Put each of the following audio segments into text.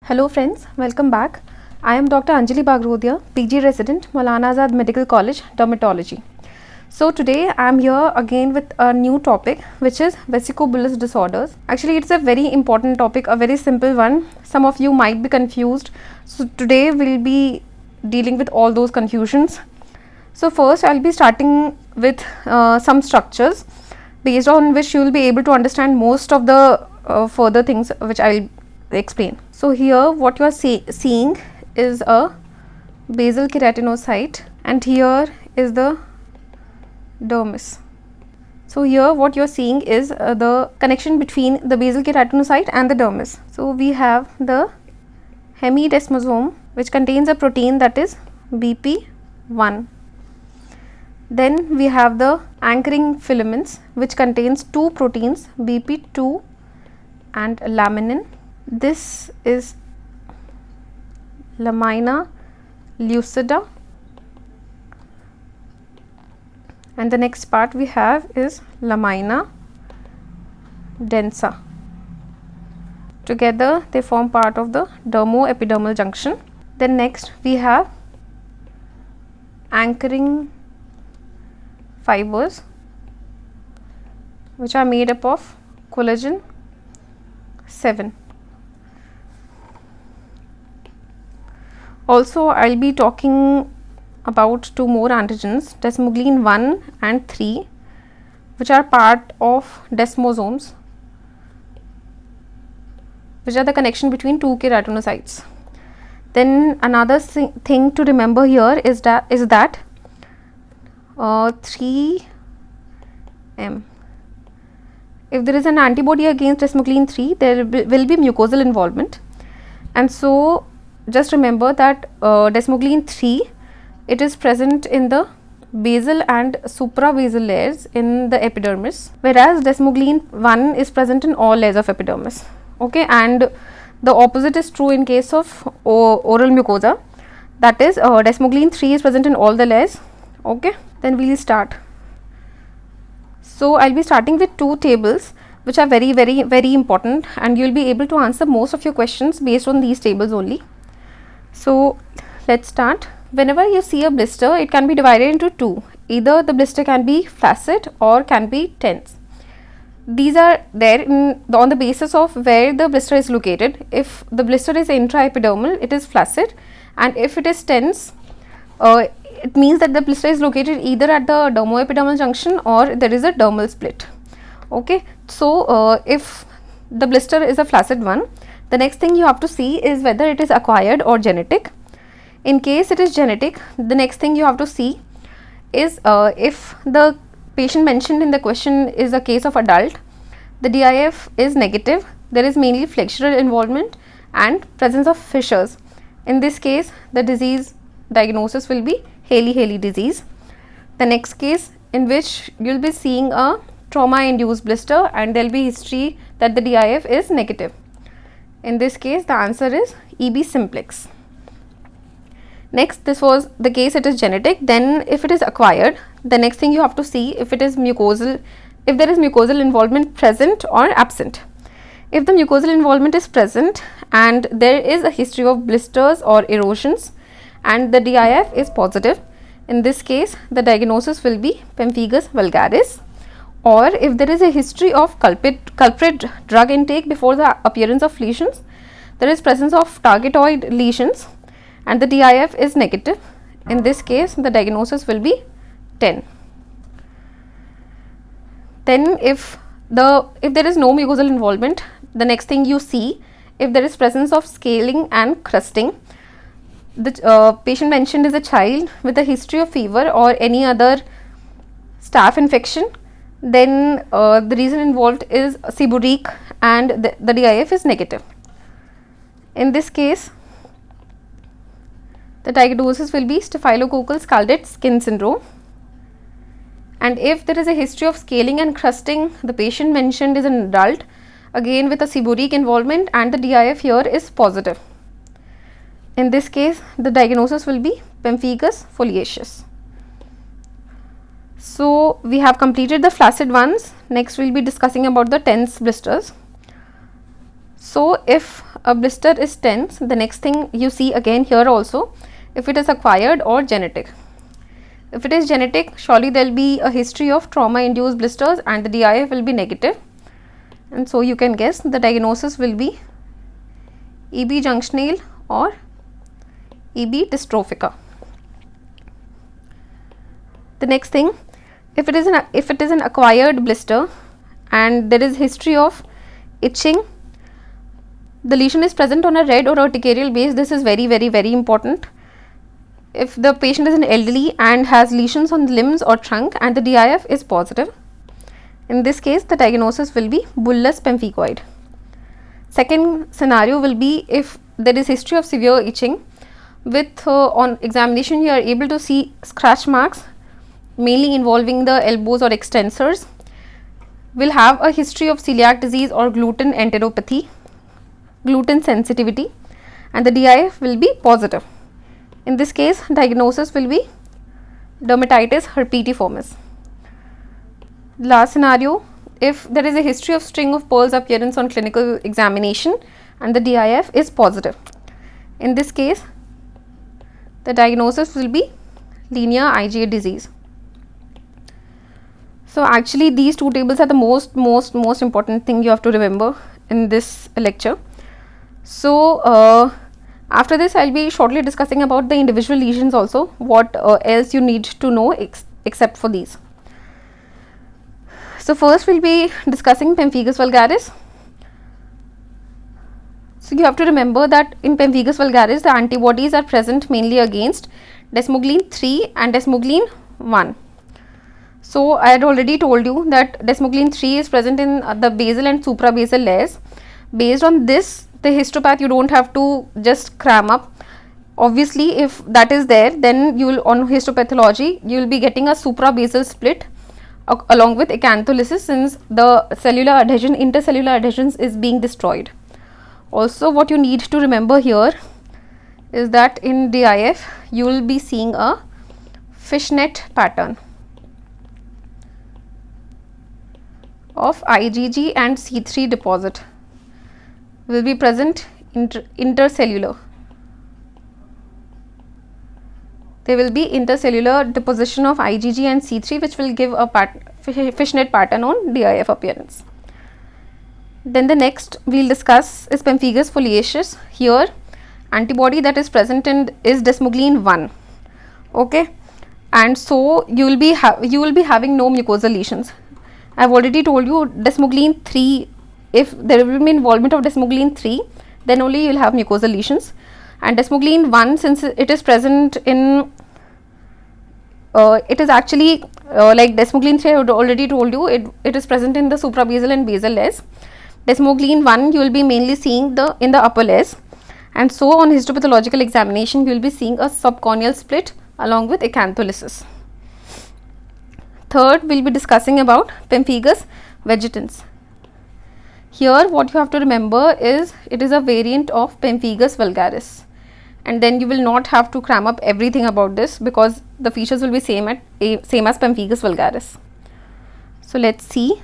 Hello friends, welcome back. I am Dr. Anjali Bagrodia, PG resident, Maulana Azad Medical College, Dermatology. So today I am here again with a new topic, which is Vesicobullous disorders. Actually it's a very important topic, a very simple one. Some of you might be confused. So today we'll be dealing with all those confusions. So first I'll be starting with some structures based on which you will be able to understand most of the further things which I'll explain. So here what you are seeing is a basal keratinocyte and here is the dermis. So here what you are seeing is the connection between the basal keratinocyte and the dermis. So we have the hemidesmosome which contains a protein that is BP1. Then we have the anchoring filaments which contains two proteins BP2 and laminin. This is lamina lucida, and the next part we have is lamina densa. Together they form part of the dermoepidermal junction. Then next we have anchoring fibers which are made up of collagen 7. Also I'll be talking about two more antigens, desmoglein 1 and 3, which are part of desmosomes, which are the connection between two keratinocytes. Then another thing to remember here is that 3M. If there is an antibody against desmoglein 3, there will be mucosal involvement, and so just remember that desmoglein 3, it is present in the basal and suprabasal layers in the epidermis, whereas desmoglein 1 is present in all layers of epidermis. Okay, and the opposite is true in case of oral mucosa, that is desmoglein 3 is present in all the layers. Okay, then we will start. So I'll be starting with two tables which are very important, and you will be able to answer most of your questions based on these tables only. So let's start. Whenever you see a blister, it can be divided into two. Either the blister can be flaccid or can be tense. These are there on the basis of where the blister is located. If the blister is intraepidermal, it is flaccid, and if it is tense, it means that the blister is located either at the dermoepidermal junction or there is a dermal split. Okay, so if the blister is a flaccid one, the next thing you have to see is whether it is acquired or genetic. In case it is genetic, the next thing you have to see is if the patient mentioned in the question is a case of adult, the DIF is negative, there is mainly flexural involvement and presence of fissures. In this case, the disease diagnosis will be Haley disease. The next case in which you will be seeing a trauma induced blister and there will be history that the DIF is negative. In this case, the answer is EB simplex. Next, this was the case it is genetic. Then if it is acquired, the next thing you have to see if it is mucosal, if there is mucosal involvement present or absent. If the mucosal involvement is present and there is a history of blisters or erosions and the DIF is positive, in this case the diagnosis will be pemphigus vulgaris. Or if there is a history of culprit drug intake before the appearance of lesions, there is presence of targetoid lesions and the DIF is negative. In this case, the diagnosis will be 10. Then if there is no mucosal involvement, the next thing you see, if there is presence of scaling and crusting, the patient mentioned is a child with a history of fever or any other staph infection, then the reason involved is seborrheic and the DIF is negative. In this case, the diagnosis will be staphylococcal scalded skin syndrome. And if there is a history of scaling and crusting, the patient mentioned is an adult, again with a seborrheic involvement, and the DIF here is positive. In this case, the diagnosis will be pemphigus foliaceus. So we have completed the flaccid ones. Next we will be discussing about the tense blisters. So if a blister is tense, the next thing you see again here also, if it is acquired or genetic. If it is genetic, surely there will be a history of trauma induced blisters and the DIF will be negative, and so you can guess the diagnosis will be EB junctional or EB dystrophica. The next thing, if it is an acquired blister and there is history of itching, the lesion is present on a red or urticarial base. This is very important. If the patient is an elderly and has lesions on limbs or trunk and the DIF is positive, in this case the diagnosis will be bullous pemphigoid. Second scenario will be if there is history of severe itching with on examination you are able to see scratch marks mainly involving the elbows or extensors, will have a history of celiac disease or gluten enteropathy, gluten sensitivity, and the DIF will be positive. In this case, diagnosis will be dermatitis herpetiformis. Last scenario, if there is a history of string of pearls appearance on clinical examination and the DIF is positive. In this case, the diagnosis will be linear IgA disease. So actually these two tables are the most important thing you have to remember in this lecture. So after this I will be shortly discussing about the individual lesions also, what else you need to know except for these. So first we will be discussing pemphigus vulgaris. So you have to remember that in pemphigus vulgaris the antibodies are present mainly against desmoglein 3 and desmoglein 1. So I had already told you that desmoglein 3 is present in the basal and suprabasal layers. Based on this, the histopath you don't have to just cram up. Obviously if that is there, then you will on histopathology you will be getting a suprabasal split along with acantholysis, since the cellular adhesion, intercellular adhesions is being destroyed. Also what you need to remember here is that in DIF you will be seeing a fishnet pattern of IgG and C3 deposit will be present intercellular. There will be intercellular deposition of IgG and C3 which will give a fishnet pattern on DIF appearance. Then the next we will discuss is pemphigus foliaceus. Here antibody that is present in is desmoglein 1. Okay, and so you will be having no mucosal lesions. I have already told you desmoglein 3, if there will be involvement of desmoglein 3, then only you will have mucosal lesions, and desmoglein 1, since it is present in it is actually like desmoglein 3 I had already told you, it is present in the suprabasal and basal layers. Desmoglein 1 you will be mainly seeing in the upper layers, and so on histopathological examination you will be seeing a subcorneal split along with acantholysis. Third, we will be discussing about pemphigus vegetans. Here what you have to remember is it is a variant of pemphigus vulgaris, and then you will not have to cram up everything about this because the features will be same as pemphigus vulgaris. So let's see.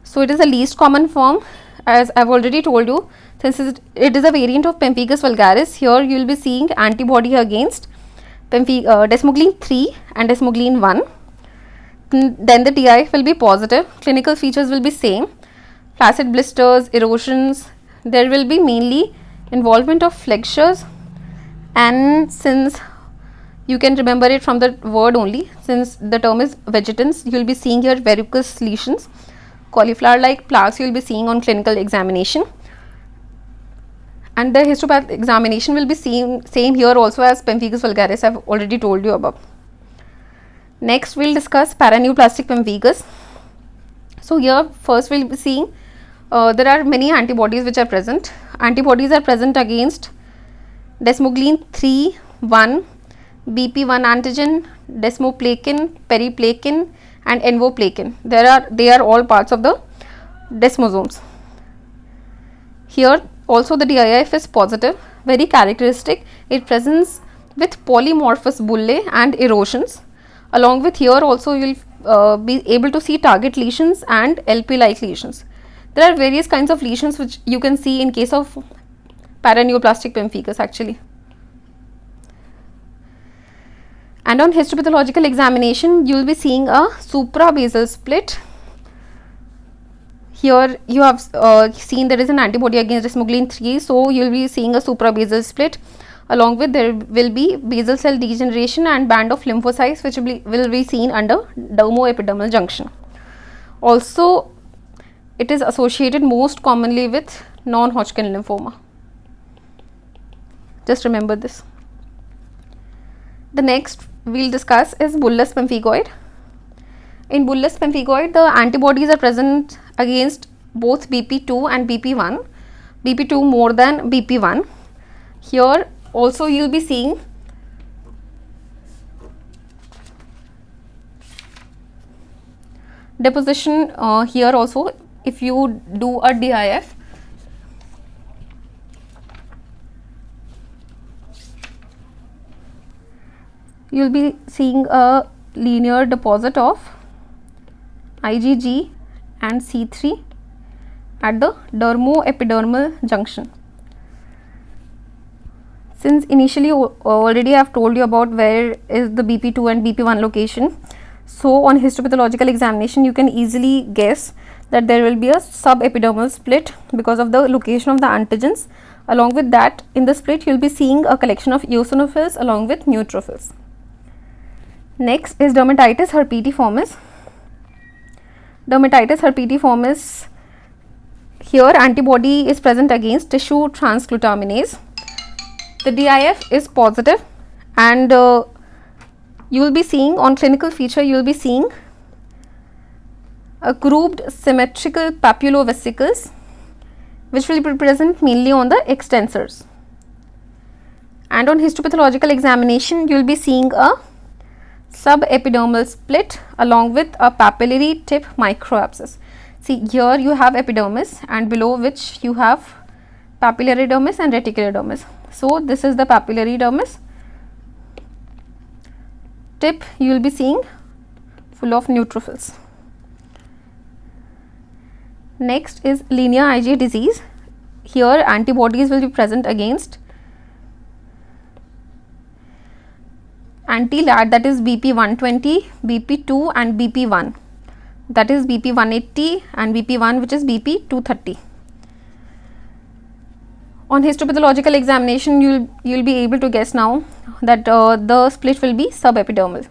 So it is the least common form, as I have already told you, since it is a variant of pemphigus vulgaris. Here you will be seeing antibody against desmoglein 3 and desmoglein 1. Then the DIF will be positive. Clinical features will be same: flaccid blisters, erosions. There will be mainly involvement of flexures, and since you can remember it from the word only, since the term is vegetans, you will be seeing here verrucous lesions, cauliflower like plaques you will be seeing on clinical examination, and the histopath examination will be same here also as pemphigus vulgaris I have already told you above. Next we will discuss paraneoplastic pemphigus. So here first we will be seeing there are many antibodies which are present. Antibodies are present against desmoglein 3, 1, BP1 antigen, desmoplakin, periplakin, and envoplakin. They are all parts of the desmosomes. Here also the DIF is positive, very characteristic. It presents with polymorphous bullae and erosions. Along with here also you will be able to see target lesions and LP like lesions. There are various kinds of lesions which you can see in case of paraneoplastic pemphigus actually. And on histopathological examination, you will be seeing a suprabasal split. Here you have seen there is an antibody against desmoglein 3, so you will be seeing a suprabasal split. Along with there will be basal cell degeneration and band of lymphocytes which will be seen under dermoepidermal junction. Also, it is associated most commonly with non-Hodgkin lymphoma. Just remember this. The next we will discuss is bullous pemphigoid. In bullous pemphigoid, the antibodies are present against both BP2 and BP1, BP2 more than BP1. Here also you will be seeing deposition here also. If you do a DIF, you will be seeing a linear deposit of IgG and C3 at the dermoepidermal junction. Since initially already I have told you about where is the BP2 and BP1 location, so on histopathological examination you can easily guess that there will be a subepidermal split because of the location of the antigens. Along with that, in the split you will be seeing a collection of eosinophils along with neutrophils. Next is dermatitis herpetiformis. Dermatitis herpetiformis, here antibody is present against tissue transglutaminase. The DIF is positive, and you will be seeing on clinical feature, you will be seeing a grouped symmetrical papulovesicles which will be present mainly on the extensors. And on histopathological examination, you will be seeing a subepidermal split along with a papillary tip microabscess. See, here you have epidermis and below which you have papillary dermis and reticular dermis. So this is the papillary dermis. Tip you will be seeing full of neutrophils. Next is linear IgA disease. Here antibodies will be present against anti-LAD, that is BP120, BP2 and BP1, that is BP180 and BP1 which is BP230. On histopathological examination, you will be able to guess now that the split will be subepidermal.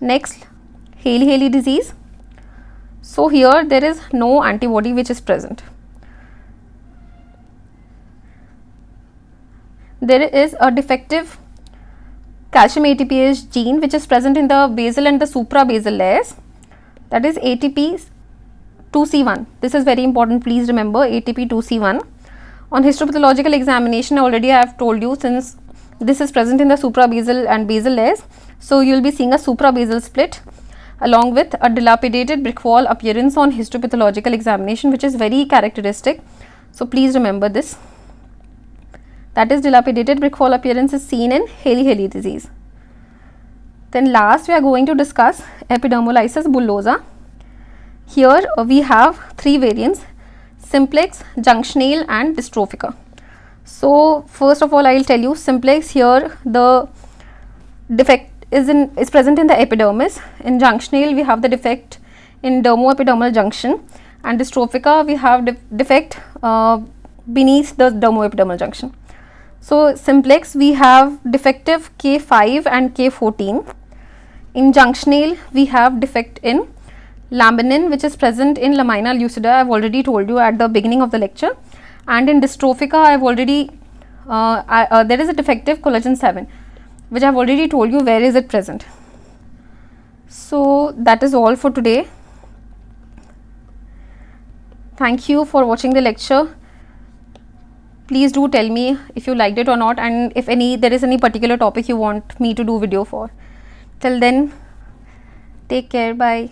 Next, Hailey-Hailey disease. So here there is no antibody which is present. There is a defective calcium ATPase gene which is present in the basal and the suprabasal layers, that is ATP2C1. This is very important, please remember ATP2C1. On histopathological examination, already I have told you, since this is present in the suprabasal and basal layers, so you will be seeing a suprabasal split along with a dilapidated brick wall appearance on histopathological examination, which is very characteristic. So please remember this. That is, dilapidated brick wall appearance is seen in Hailey-Hailey disease. Then last we are going to discuss epidermolysis bullosa. Here we have three variants: simplex, junctional and dystrophica. So first of all I will tell you, simplex, here the defect is present in the epidermis. In junctional we have the defect in dermoepidermal junction, and dystrophica we have defect beneath the dermoepidermal junction. So simplex we have defective K5 and K14. In junctional we have defect in laminin which is present in lamina lucida. I have already told you at the beginning of the lecture. And in dystrophica I have already there is a defective collagen 7 which I have already told you where is it present. So that is all for today. Thank you for watching the lecture. Please do tell me if you liked it or not, and if there is any particular topic you want me to do video for. Till then, take care, bye.